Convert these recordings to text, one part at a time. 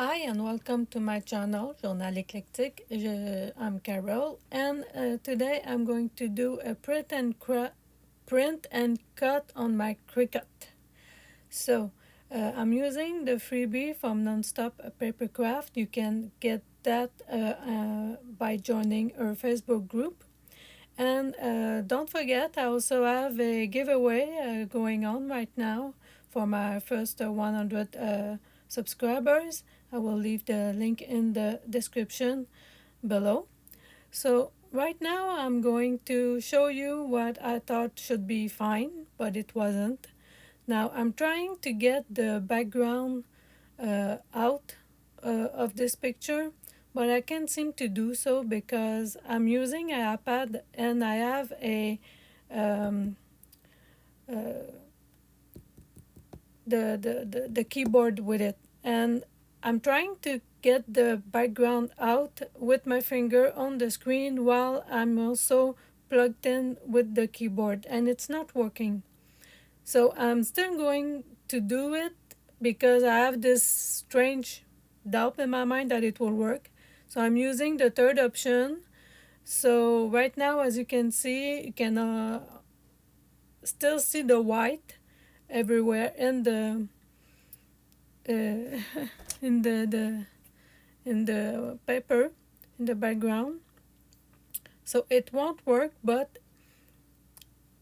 Hi and welcome to my channel, Journaleclectique. I'm Carol and today I'm going to do a print and cut on my Cricut. So I'm using the freebie from Nonstop Papercraft. You can get that by joining our Facebook group. And don't forget, I also have a giveaway going on right now for my first 100 subscribers. I will leave the link in the description below. So right now I'm going to show you what I thought should be fine, but it wasn't. Now I'm trying to get the background out of this picture, but I can't seem to do so because I'm using an iPad and I have a the keyboard with it, and I'm trying to get the background out with my finger on the screen while I'm also plugged in with the keyboard, and it's not working. So I'm still going to do it because I have this strange doubt in my mind that it will work. So I'm using the third option. So right now, as you can see, you can still see the white everywhere in the in the paper, in the background. So it won't work, but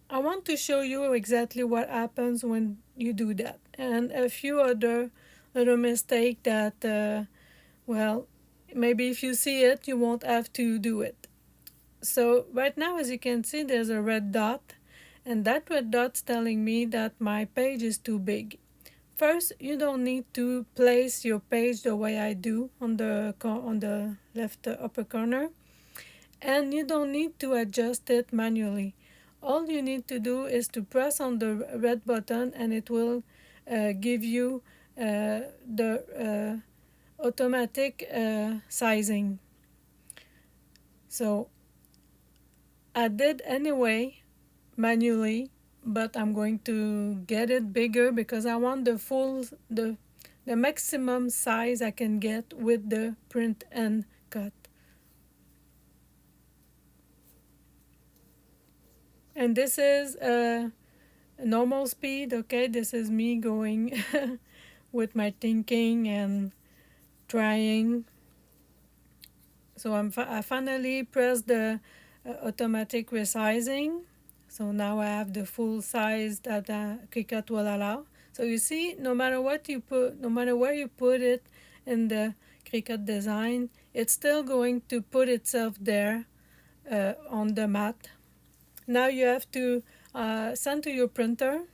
I want to show you exactly what happens when you do that, and a few other little mistakes that well, maybe if you see it you won't have to do it. So right now, as you can see, there's a red dot, and that red dot's telling me that my page is too big. First, you don't need to place your page the way I do on the left upper corner, and you don't need to adjust it manually. All you need to do is to press on the red button and it will give you the automatic sizing. So I did anyway manually, but I'm going to get it bigger because I want the maximum size I can get with the print and cut. And this is normal speed. Okay, this is me going with my thinking and trying. So I finally pressed the automatic resizing. So now I have the full size that Cricut will allow. So you see, no matter what you put, no matter where you put it in the Cricut design, it's still going to put itself there on the mat. Now you have to send to your printer.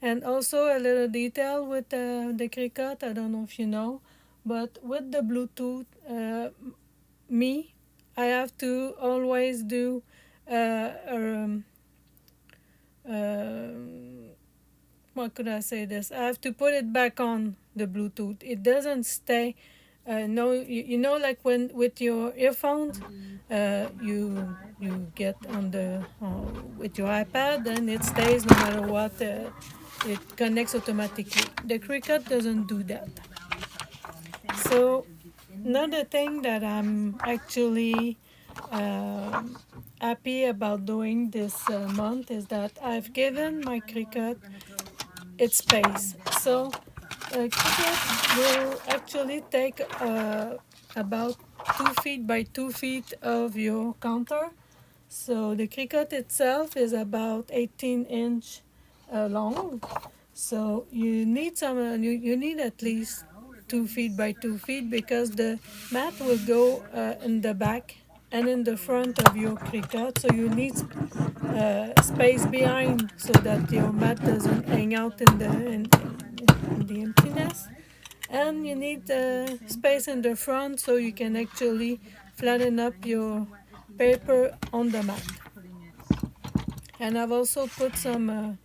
And also a little detail with the Cricut, I don't know if you know, but with the Bluetooth, I have to always do what could I say this? I have to put it back on the Bluetooth. It doesn't stay. No, you know, like when with your earphones, you get on the with your iPad, and it stays no matter what. It connects automatically. The Cricut doesn't do that. So another thing that I'm actually happy about doing this month is that I've given my Cricut its space. So Cricut will actually take about 2 feet by 2 feet of your counter. So the Cricut itself is about 18-inch long. So you need you need at least 2 feet by 2 feet because the mat will go in the back and in the front of your Cricut. So you need space behind so that your mat doesn't hang out in the emptiness. And you need space in the front so you can actually flatten up your paper on the mat. And I've also put some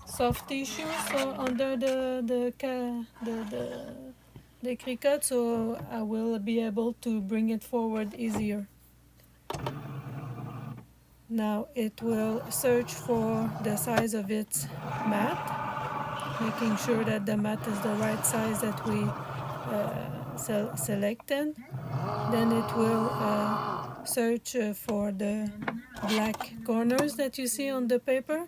soft tissue under the Cricut, so I will be able to bring it forward easier. Now it will search for the size of its mat, making sure that the mat is the right size that we selected. Then it will search for the black corners that you see on the paper.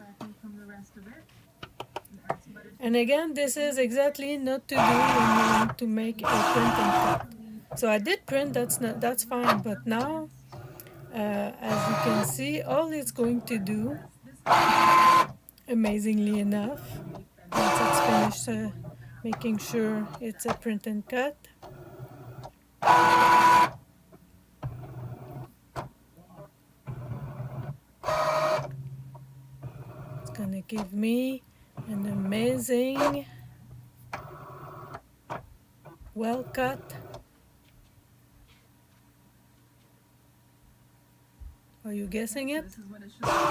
And again, this is exactly not to do when you want to make a print and cut. So I did print, that's fine, but now as you can see, all it's going to do, amazingly enough, once it's finished making sure it's a print and cut, it's gonna give me an amazing, well cut Are you guessing it? Rectangle.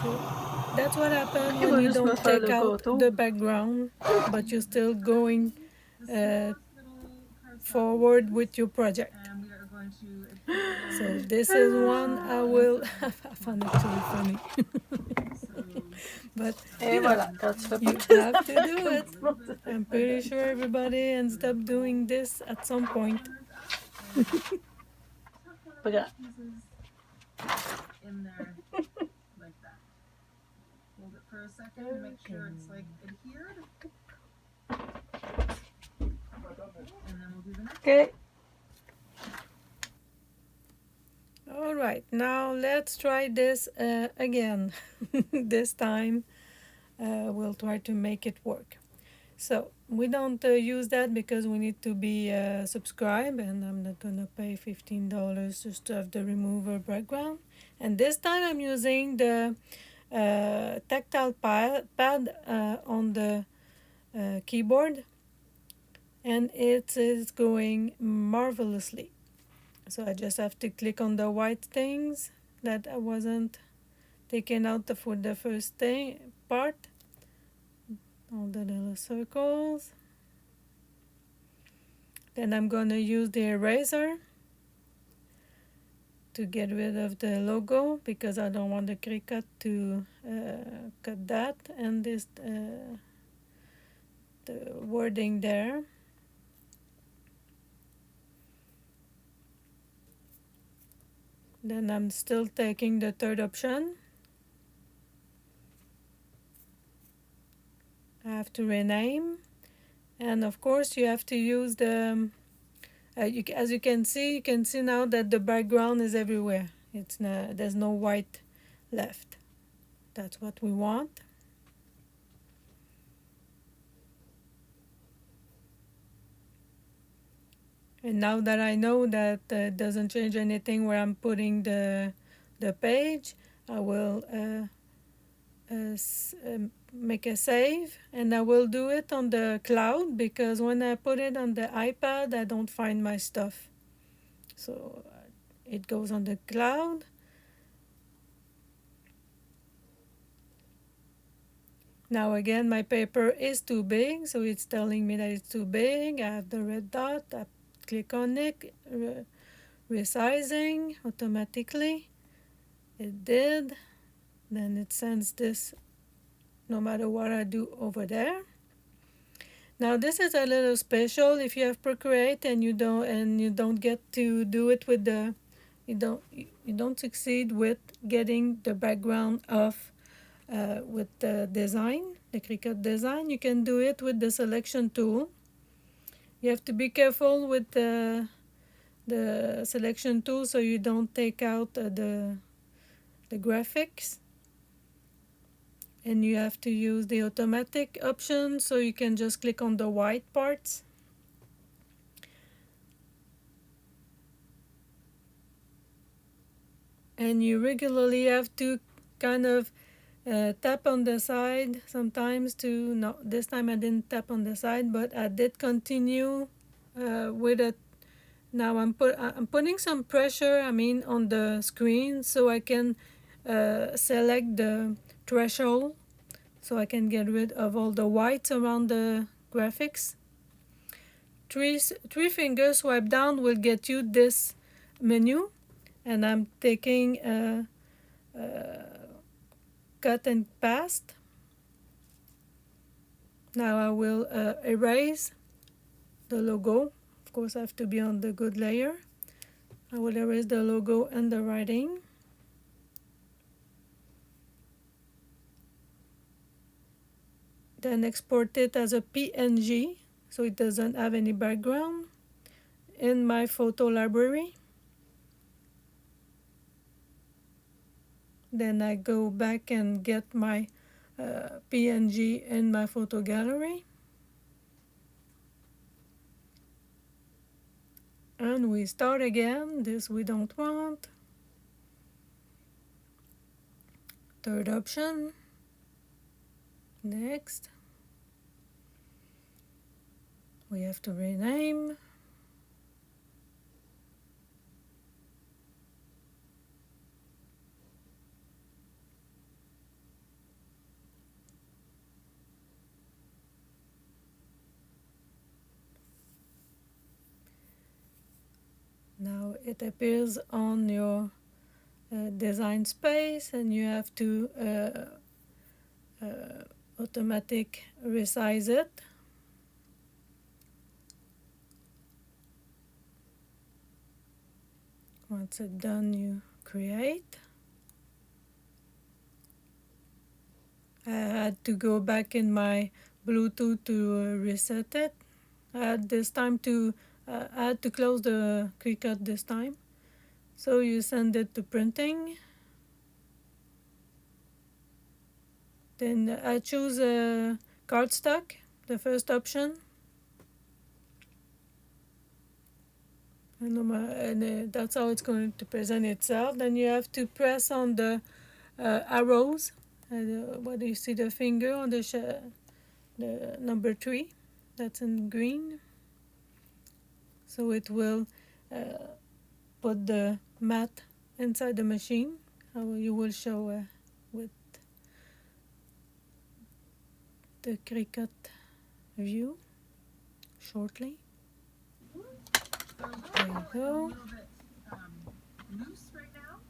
So that's what happens when you don't take out the background, but you're still going forward with your project. So this is one I will. I found it really funny. But you know, you have to do it. I'm pretty sure everybody ends up doing this at some point. In there like that. Hold it for a second and make sure it's like adhered. And then we'll do the next. Okay. All right, now let's try this again. This time we'll try to make it work. So we don't use that because we need to be subscribed, and I'm not gonna pay $15 just to have the remover background. And this time I'm using the tactile pad on the keyboard, and it is going marvelously. So I just have to click on the white things that I wasn't taken out for the first part. All the little circles. Then I'm gonna use the eraser to get rid of the logo because I don't want the Cricut to cut that and this the wording there. Then I'm still taking the third option. I have to rename, and of course you have to use the as you can see now that the background is everywhere. There's no white left. That's what we want. And now that I know that it doesn't change anything where I'm putting the page, I will make a save, and I will do it on the cloud because when I put it on the iPad I don't find my stuff, so it goes on the cloud. Now again my paper is too big, so it's telling me that it's too big. I have the red dot, I click on it, resizing automatically. It did. Then it sends this no matter what I do over there. Now this is a little special. If you have Procreate and you don't get to do it with the you don't succeed with getting the background off with the design, the Cricut design, you can do it with the selection tool. You have to be careful with the selection tool so you don't take out the graphics. And you have to use the automatic option, so you can just click on the white parts. And you regularly have to kind of tap on the side sometimes to, no, this time I didn't tap on the side, but I did continue with it. Now I'm putting some pressure, on the screen so I can select the threshold, so I can get rid of all the whites around the graphics. Three finger swipe down will get you this menu, and I'm taking cut and paste. Now I will erase the logo. Of course, I have to be on the good layer. I will erase the logo and the writing. Then export it as a PNG so it doesn't have any background in my photo library. Then I go back and get my PNG in my photo gallery. And we start again. This we don't want. Third option. Next. We have to rename. Now it appears on your design space, and you have to automatic resize it. Once it's done, you create. I had to go back in my Bluetooth to reset it. I had to close the Cricut this time. So you send it to printing. Then I choose cardstock, the first option. And that's how it's going to present itself. Then you have to press on the arrows. What do you see, the finger on the number 3? That's in green. So it will put the mat inside the machine. You will show with the Cricut view shortly. There you go. A little bit loose right now,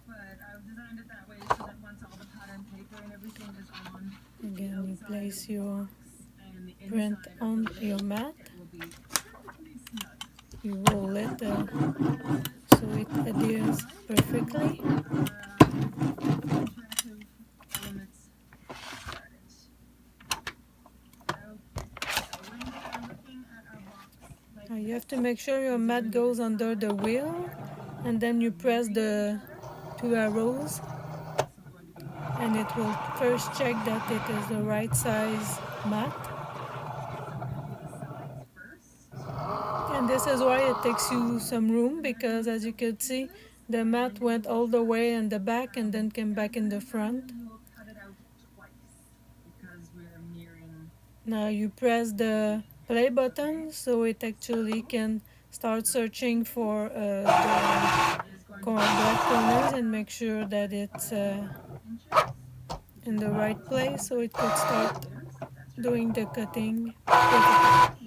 but I've designed it that way so that once all the pattern paper and everything is on, Again, you place your and the print on your mat. You roll it so it adheres perfectly. Now you have to make sure your mat goes under the wheel, and then you press the 2 arrows, and it will first check that it is the right size mat. And this is why it takes you some room, because as you can see, the mat went all the way in the back and then came back in the front. Now you press the play button so it actually can start searching for the black corners and make sure that it's in the right place so it could start doing the cutting perfectly.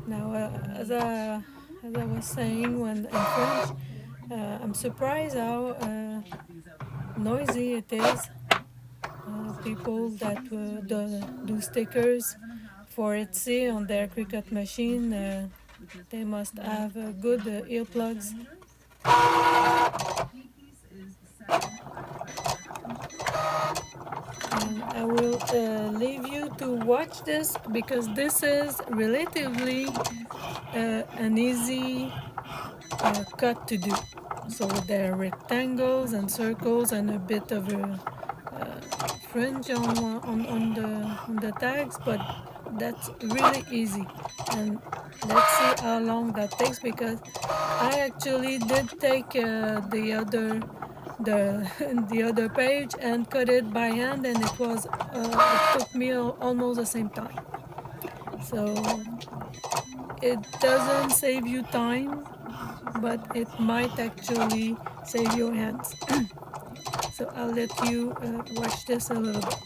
Now, as I was saying when in French, I'm surprised how noisy it is. People that do stickers for Etsy on their Cricut machine, they must have good earplugs. And I will leave you to watch this, because this is relatively an easy cut to do. So there are rectangles and circles and a bit of a fringe on the tags, but that's really easy. And let's see how long that takes, because I actually did take the other page and cut it by hand, and it took me almost the same time. So it doesn't save you time, but it might actually save your hands. So I'll let you watch this a little bit.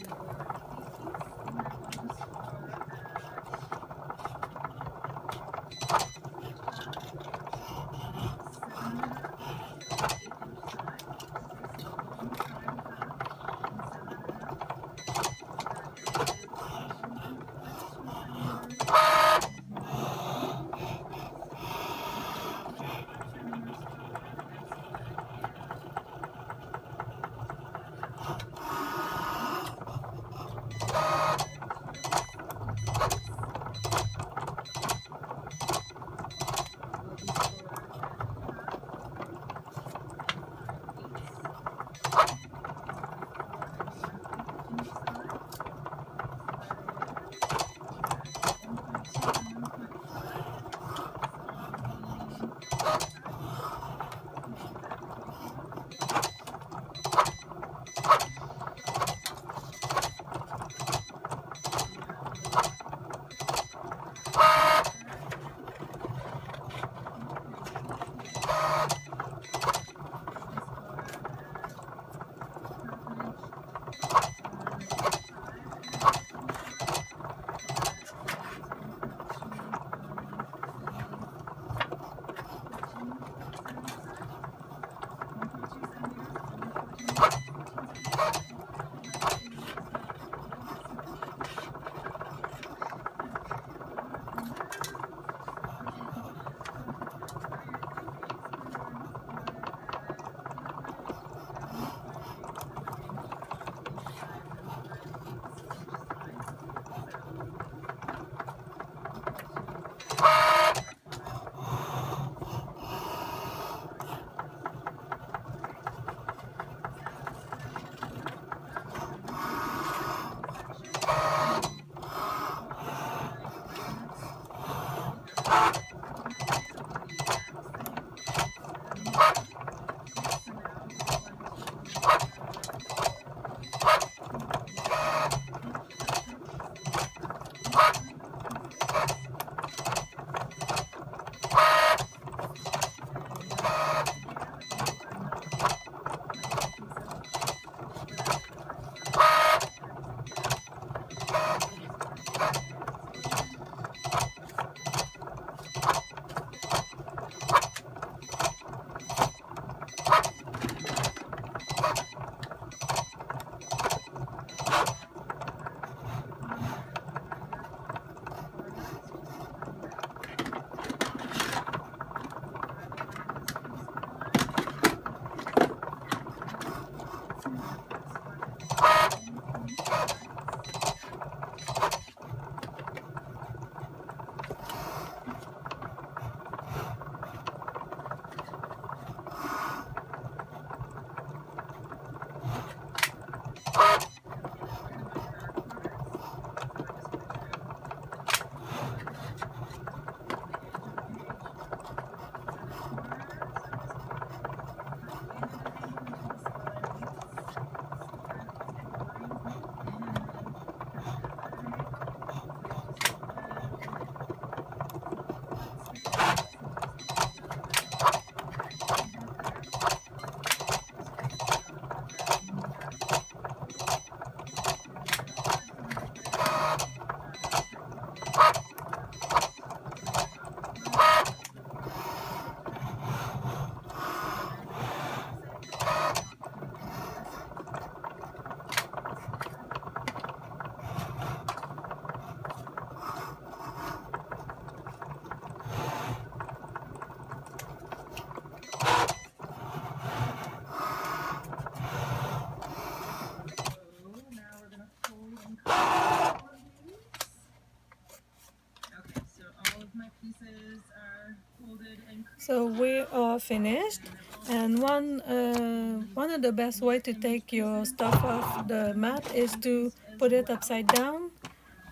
So we are finished, and one of the best way to take your stuff off the mat is to put it upside down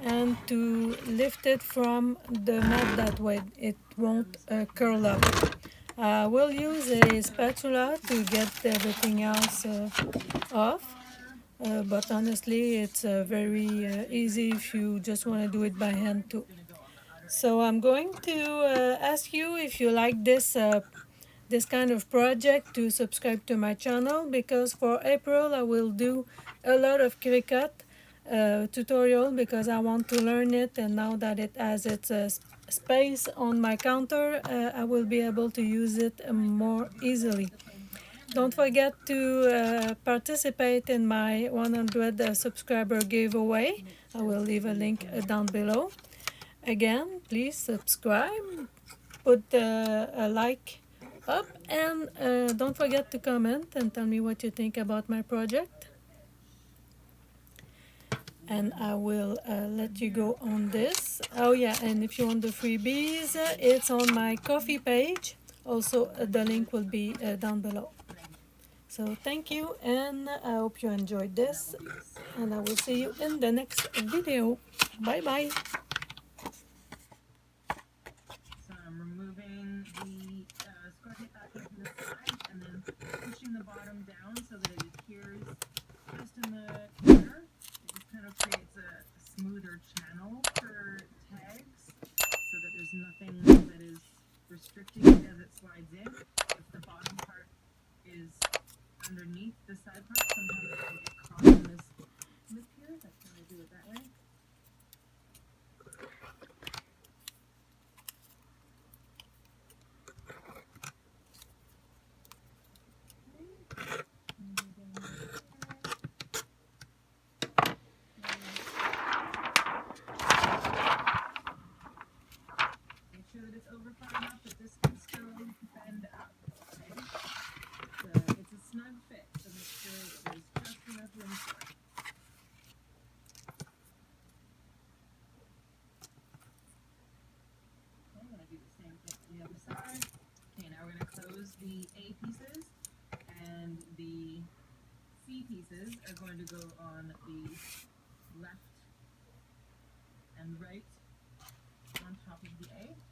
and to lift it from the mat. That way it won't curl up. We'll use a spatula to get everything else off, but honestly it's very easy if you just want to do it by hand too. So I'm going to ask you if you like this this kind of project to subscribe to my channel, because for April I will do a lot of Cricut tutorial because I want to learn it, and now that it has its space on my counter, I will be able to use it more easily. Don't forget to participate in my 100 subscriber giveaway. I will leave a link down below. Again, please subscribe, put a like up, and don't forget to comment and tell me what you think about my project. And I will let you go on this. Oh yeah, and if you want the freebies, it's on my Ko-fi page. Also, the link will be down below. So thank you, and I hope you enjoyed this, and I will see you in the next video. Bye bye. So I'm removing the square tape backing from the side and then pushing the bottom down so that it adheres just in the corner. It just kind of creates a smoother channel for tags so that there's nothing that is restricting it as it slides in. If the bottom part is underneath the side part, sometimes it will get caught in this lip here. That's why I do it that way. Make sure that it's over far enough that this can still bend up. Okay? It's a snug fit, so make sure there's just enough room for it. Okay, I'm going to do the same thing on the other side. Okay, now we're going to close the A pieces, and the C pieces are going to go on the left and right on top of the A.